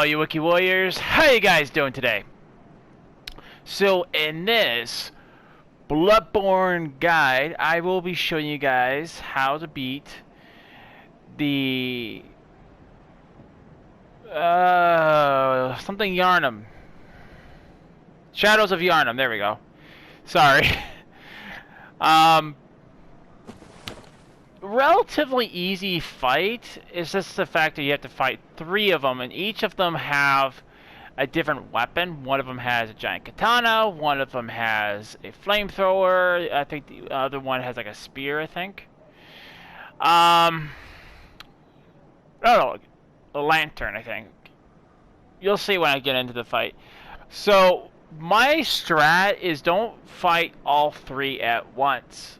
all you Wookiee warriors, how you guys doing today? So in this Bloodborne guide, I will be showing you guys how to beat the something Yharnam. Shadows of Yharnam, there we go. Sorry. um Relatively easy fight. It's just the fact that you have to fight 3 of them, and each of them have a different weapon. One of them has a giant katana, one of them has a flamethrower, I think the other one has like a spear, I think. Oh, a lantern, I think. You'll see when I get into the fight. So, my strat is don't fight all 3 at once.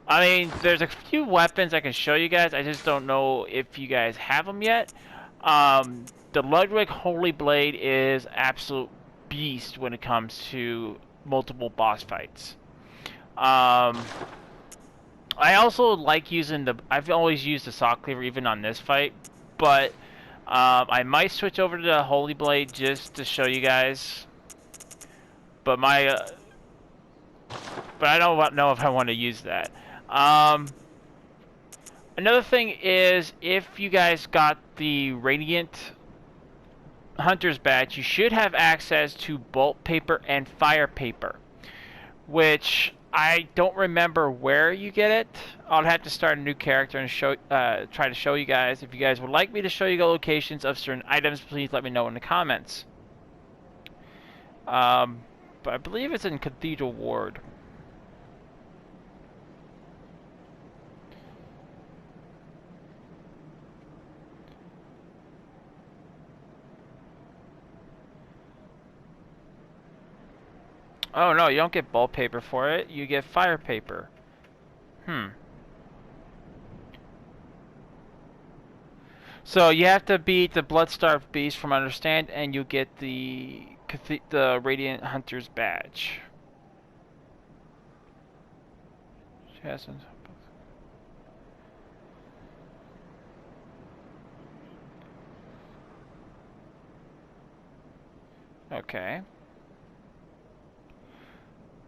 I mean, there's a few weapons I can show you guys. I just don't know if you guys have them yet. The Ludwig Holy Blade is absolute beast when it comes to multiple boss fights. I also like using the... I've always used the Saw Cleaver even on this fight, but I might switch over to the Holy Blade just to show you guys. But but I don't know if I want to use that. Another thing is, if you guys got the Radiant Hunter's Badge, you should have access to Bolt Paper and Fire Paper, which I don't remember where you get it. I'll have to start a new character and try to show you guys. If you guys would like me to show you the locations of certain items, please let me know in the comments. But I believe it's in Cathedral Ward. Oh no, you don't get Bolt Paper for it. You get Fire Paper. So you have to beat the Blood-Starved Beast from Understand, and you get the Radiant Hunter's Badge. Okay.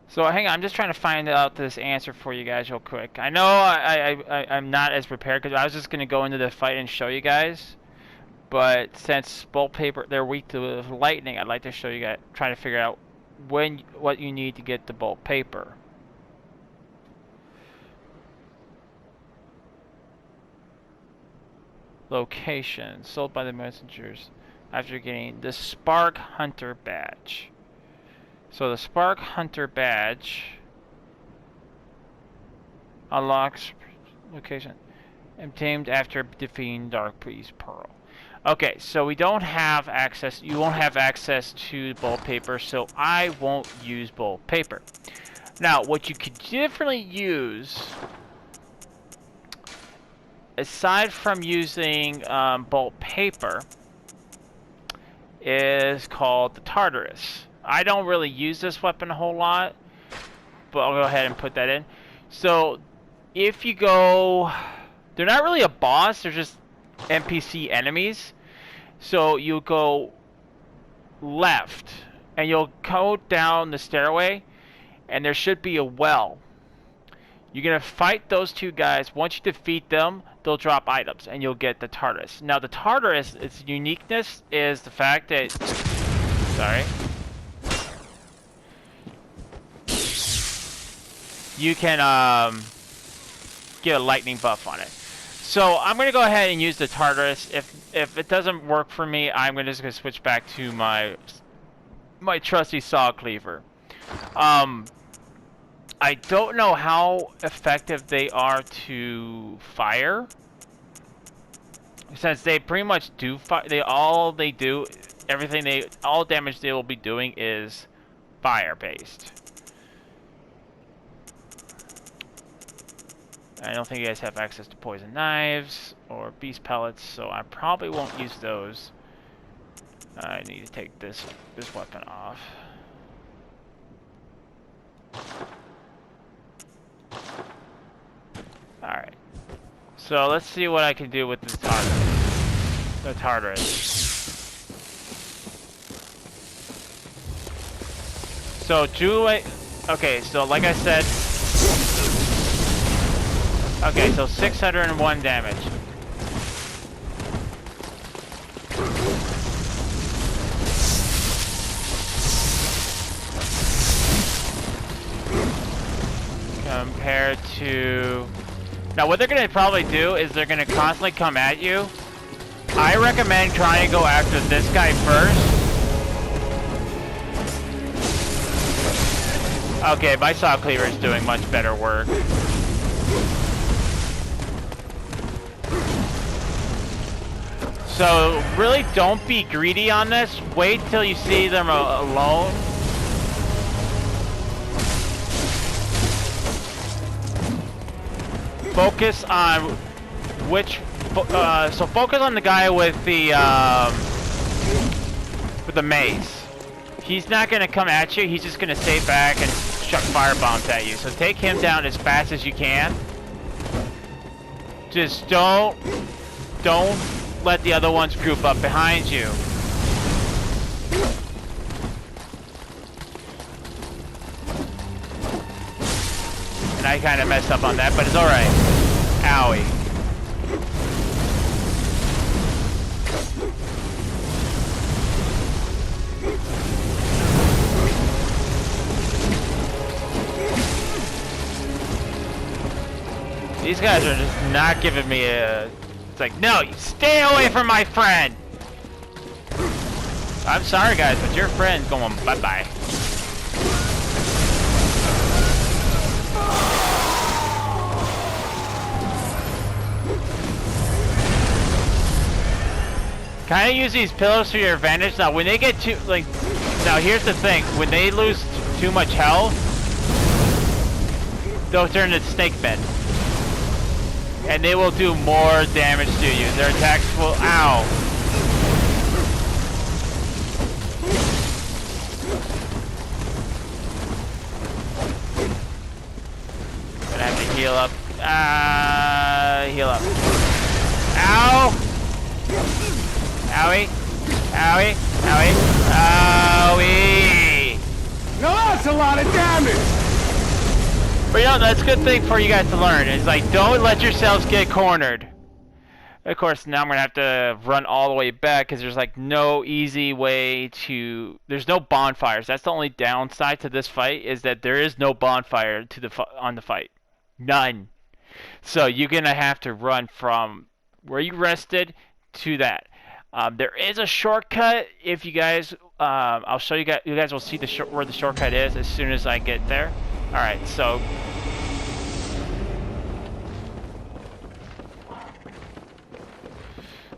So hang on, I'm just trying to find out this answer for you guys real quick. I know I'm not as prepared because I was just gonna go into the fight and show you guys, but since Bolt Paper they're weak to lightning, I'd like to show you guys, try to figure out what you need to get the Bolt Paper. Location sold by the messengers after getting the Spark Hunter Badge. So the Spark Hunter Badge unlocks location obtained after defeating Dark Priest Pearl. Okay, so we don't have access. You won't have access to Bolt Paper, so I won't use Bolt Paper. Now, what you could differently use, aside from using Bolt Paper, is called the Tartarus. I don't really use this weapon a whole lot, but I'll go ahead and put that in. So, if you go... They're not really a boss, they're just NPC enemies. So, you go left, and you'll go down the stairway, and there should be a well. You're going to fight those 2 guys. Once you defeat them, they'll drop items, and you'll get the Tartarus. Now, the Tartarus, its uniqueness is the fact that... Sorry. You can get a lightning buff on it. So I'm going to go ahead and use the Tartarus. If it doesn't work for me, I'm just going to switch back to my trusty Saw Cleaver. I don't know how effective they are to fire, since they pretty much do fire. All damage they will be doing is fire based. I don't think you guys have access to poison knives or beast pellets, so I probably won't use those. I need to take this weapon off. Alright. So let's see what I can do with the Tartarus. So Julie, okay, so like I said, okay, so 601 damage. Compared to... Now what they're going to probably do is they're going to constantly come at you. I recommend trying to go after this guy first. Okay, my saw cleaver is doing much better work. So really don't be greedy on this. Wait till you see them alone. Focus on which, so focus on the guy with the mace. He's not gonna come at you, he's just gonna stay back and chuck fire bombs at you. So take him down as fast as you can. Just don't let the other ones group up behind you. And I kind of messed up on that, but it's alright. Owie. These guys are just not giving me a... It's like, no, you stay away from my friend! I'm sorry guys, but your friend's going bye-bye. Kind of use these pillows to your advantage. Now, when they get too, like... Now, here's the thing. When they lose too much health, they'll turn into snake men. And they will do more damage to you. Their attacks will... Ow! Gonna have to heal up. Heal up. Ow! Owie! Owie! Owie! Owie! No, that's a lot of damage! But you know, that's a good thing for you guys to learn. It's like, don't let yourselves get cornered. Of course, now I'm going to have to run all the way back because there's like no easy way to... There's no bonfires. That's the only downside to this fight, is that there is no bonfire on the fight. None. So you're going to have to run from where you rested to that. There is a shortcut if you guys... I'll show you guys. You guys will see where the shortcut is as soon as I get there. Alright, so...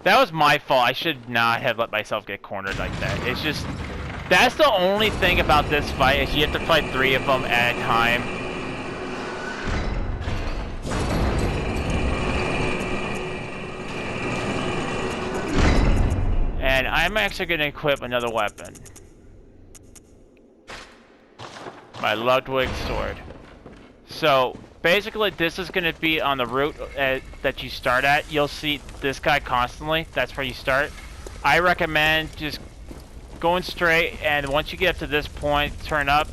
That was my fault. I should not have let myself get cornered like that. It's just... That's the only thing about this fight, is you have to fight 3 of them at a time. And I'm actually going to equip another weapon. My Ludwig's sword. So basically this is going to be on the route that you start at. You'll see this guy constantly. That's where you start. I recommend just going straight, and once you get up to this point, turn up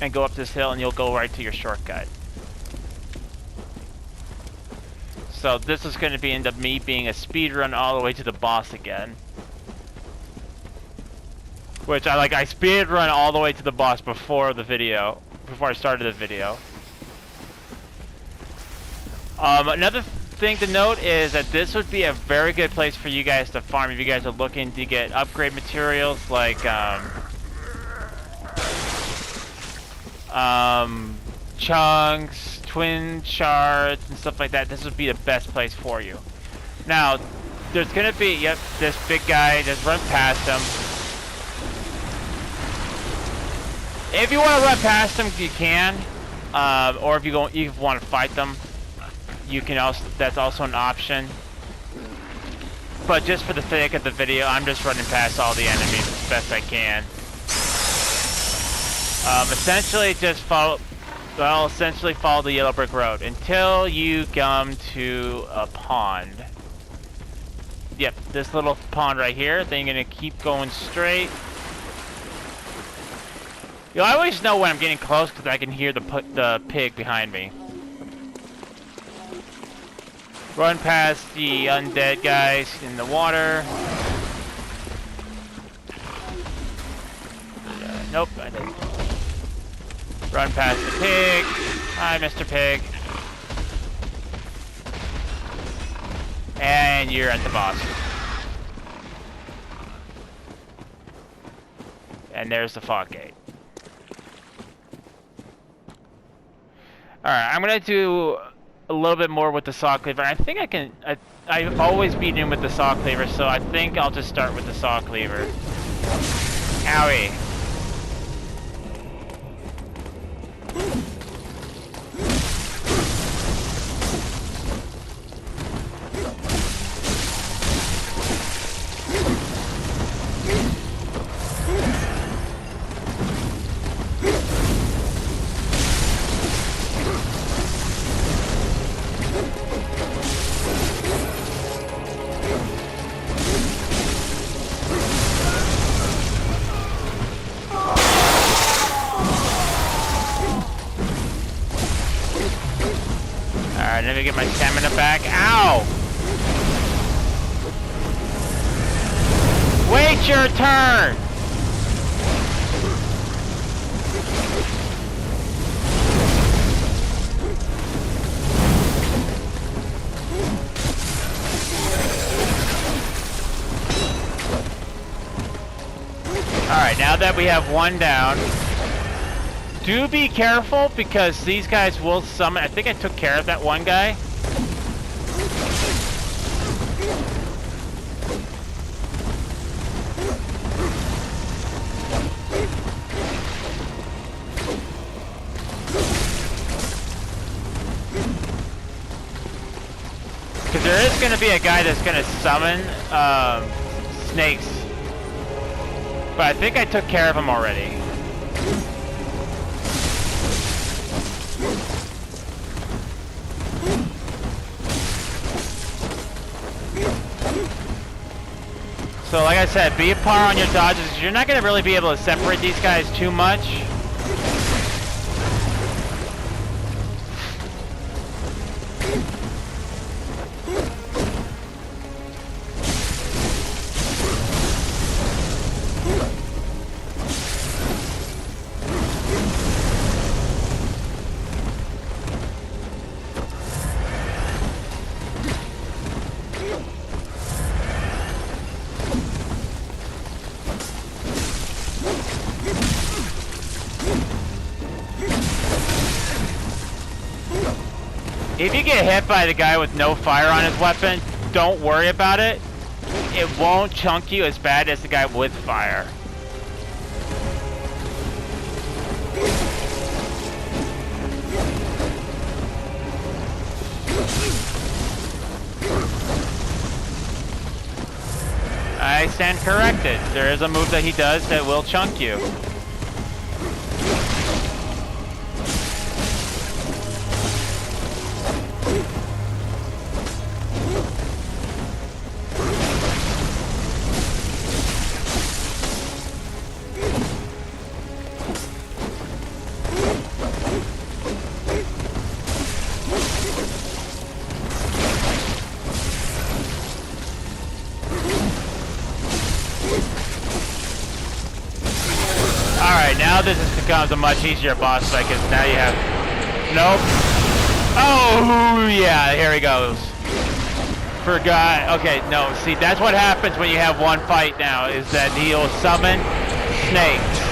and go up this hill and you'll go right to your shortcut. So this is going to end up me being a speed run all the way to the boss again. Which I speed run all the way to the boss before the video, before I started the video. Another thing to note is that this would be a very good place for you guys to farm if you guys are looking to get upgrade materials like chunks, twin shards, and stuff like that. This would be the best place for you. Now, there's gonna be, yep, this big guy. Just run past him. If you want to run past them, you can, or if you want to fight them, you can also. That's also an option. But just for the sake of the video, I'm just running past all the enemies as best I can. Essentially, just follow. Well, essentially follow the yellow brick road until you come to a pond. Yep, this little pond right here. Then you're gonna keep going straight. You know, I always know when I'm getting close because I can hear the pig behind me. Run past the undead guys in the water. Nope, I didn't. Run past the pig. Hi, Mr. Pig. And you're at the boss. And there's the fog gate. Alright, I'm gonna do a little bit more with the saw cleaver. I think I can... I've always beaten him with the saw cleaver, so I think I'll just start with the saw cleaver. Owie. Alright, let me get my stamina back. Ow! Wait your turn! Alright, now that we have one down, do be careful because these guys will summon. I think I took care of that one guy. Because there is going to be a guy that's going to summon snakes. But I think I took care of him already. So like I said, be a par on your dodges. You're not going to really be able to separate these guys too much. If you get hit by the guy with no fire on his weapon, don't worry about it. It won't chunk you as bad as the guy with fire. I stand corrected. There is a move that he does that will chunk you. Now this becomes a much easier boss fight because now you have... Nope. Oh, yeah, here he goes. Forgot. Okay, no, see, that's what happens when you have one fight now, is that he'll summon snakes.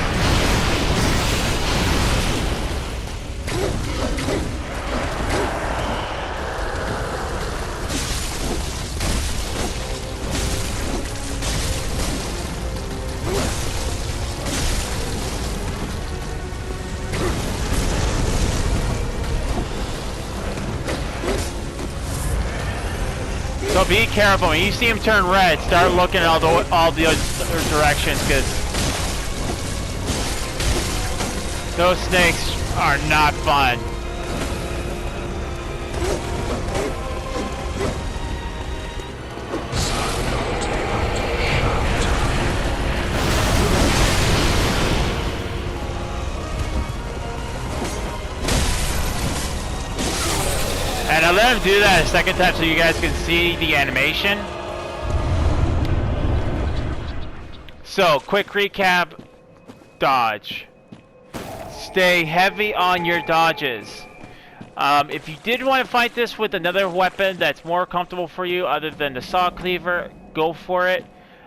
So be careful. When you see him turn red, start looking at all the other directions, because those snakes are not fun. gonna do that a second time so you guys can see the animation. So, quick recap. Dodge. Stay heavy on your dodges. If you did want to fight this with another weapon that's more comfortable for you other than the saw cleaver, go for it.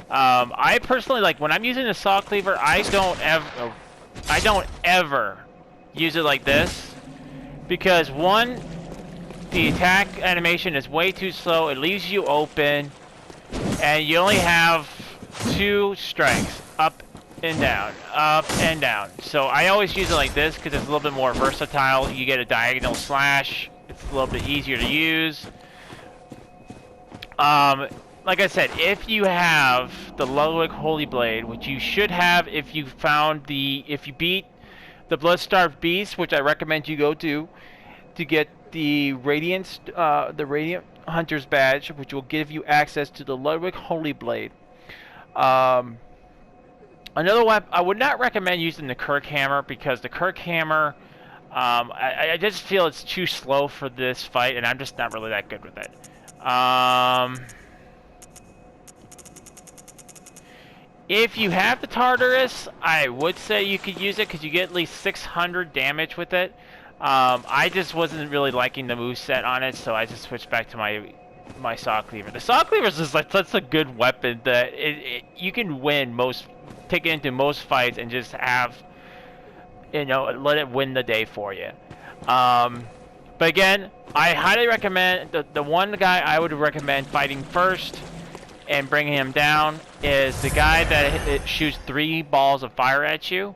I personally, like, when I'm using the saw cleaver, I don't ever use it like this, because one, the attack animation is way too slow. It leaves you open, and you only have 2 strikes, up and down, up and down. So I always use it like this because it's a little bit more versatile. You get a diagonal slash. It's a little bit easier to use. Like I said, if you have the Ludwig Holy Blade, which you should have if you beat the Blood-Starved Beast, which I recommend you go to get the Radiant Hunter's Badge, which will give you access to the Ludwig Holy Blade. Another weapon, I would not recommend using the Kirk Hammer, because the Kirk Hammer, I just feel it's too slow for this fight, and I'm just not really that good with it. If you have the Tartarus, I would say you could use it, because you get at least 600 damage with it. I just wasn't really liking the moveset on it, so I just switched back to my saw cleaver. The saw cleaver is just like such a good weapon that you can take it into most fights and just have, let it win the day for you. But again, I highly recommend the one guy I would recommend fighting first and bringing him down is the guy that shoots 3 balls of fire at you.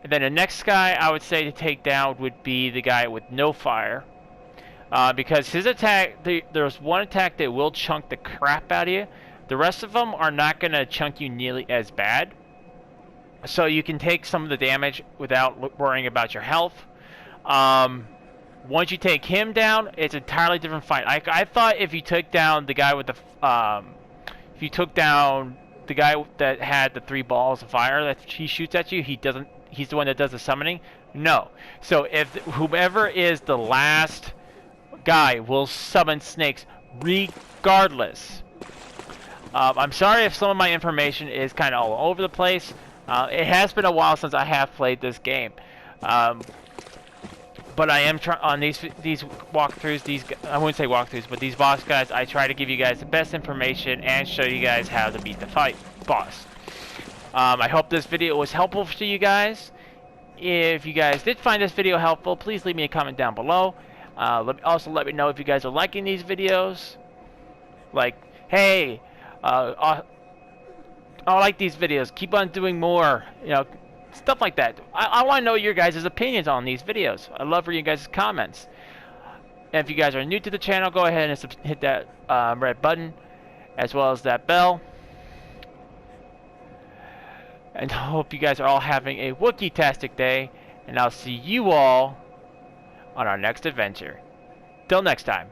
And then the next guy I would say to take down would be the guy with no fire. Because his attack, there's one attack that will chunk the crap out of you. The rest of them are not going to chunk you nearly as bad. So you can take some of the damage without worrying about your health. Once you take him down, it's an entirely different fight. I thought if you took down the guy with if you took down the guy that had the 3 balls of fire that he shoots at you, he's the one that does the summoning. No. So if whoever is the last guy will summon snakes regardless. I'm sorry if some of my information is kind of all over the place. It has been a while since I have played this game. But I am on these walkthroughs, I wouldn't say walkthroughs, but these boss guys, I try to give you guys the best information and show you guys how to beat the boss. I hope this video was helpful to you guys. If you guys did find this video helpful, please leave me a comment down below. Also let me know if you guys are liking these videos. Like, hey, I like these videos. Keep on doing more. Stuff like that. I want to know your guys' opinions on these videos. I love reading your guys' comments. And if you guys are new to the channel, go ahead and hit that red button, as well as that bell. And I hope you guys are all having a Wookiee'tastic day. And I'll see you all on our next adventure. Till next time.